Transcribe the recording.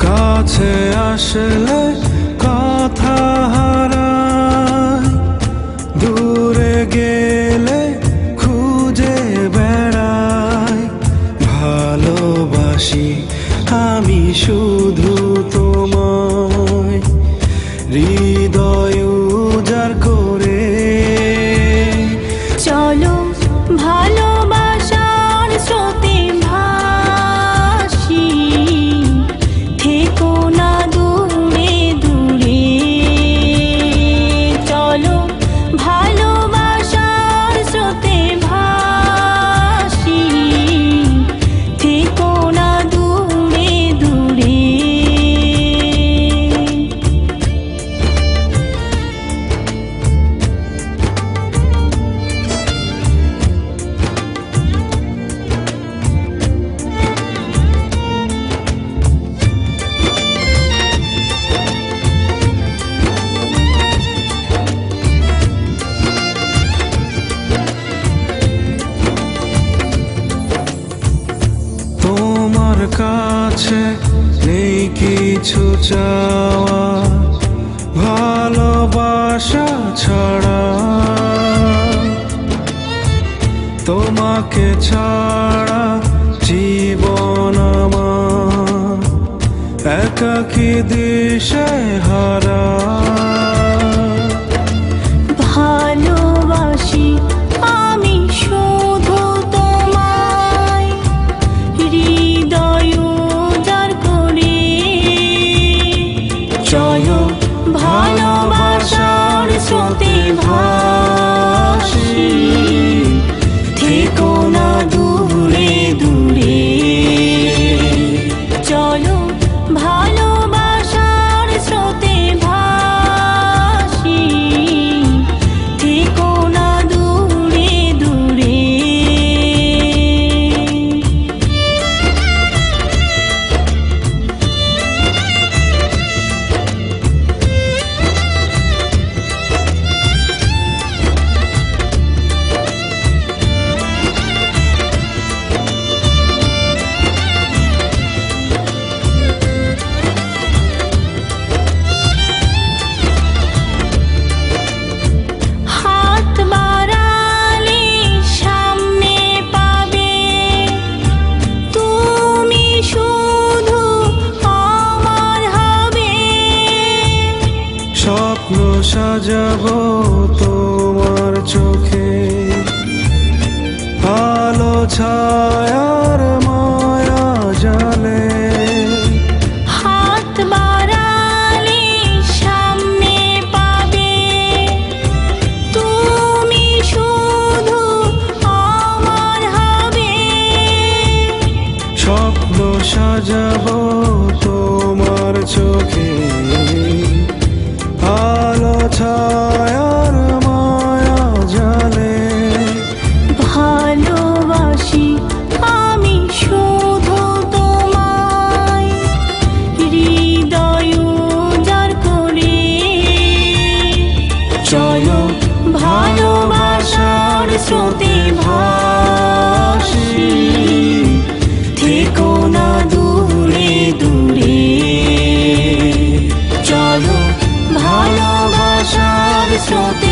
কাছে আসলে কথা হারায়, দূরে গেলে খুঁজে বেড়াই। ভালোবাসি আমি শুধু তোমায়, হৃদয় উজাড় করে। চলো ভালোবাসার স্রোতে ভাসি, থেকো না দূরে দূরে। চলো ভালোবাসার স্রোতে ভাসি, থেকো না দূরে দূরে। তোমার কাছে নেই কিছু চাওয়া, ভালোবাসা ছাড়া। তোমাকে ছাড়া জীবন আমার একাকী দিশে হারা। ভালোবাসি আমি শুধু তোমায়, হৃদয় উজাড় করে। চলো ভালোবাসার স্রোতে ভাসি, থেকো না দূরে দূরে। চলো ভালোবাসার স্রোতে ভাসি, থেকো না দূরে দূরে। হাত বাড়ালে সামনে পাবে, তুমি শুধু আমার হবে। স্বপ্ন সাজাবো তোমার চোখে, আলো ছায়ার মায়া জালে। হাত বাড়ালে সামনে পাবে, তুমি শুধু আমার হবে। স্বপ্ন সাজাবো তোমার চোখে, আলো ছায়ার মায়া জালে। ভালোবাসি আমি শুধু তোমায়, হৃদয় উজাড় করে। চলো ভালোবাসার স্রোতে ভাসি, থেকো না দূরে দূরে। চলো ভালোবাসার স্রোতে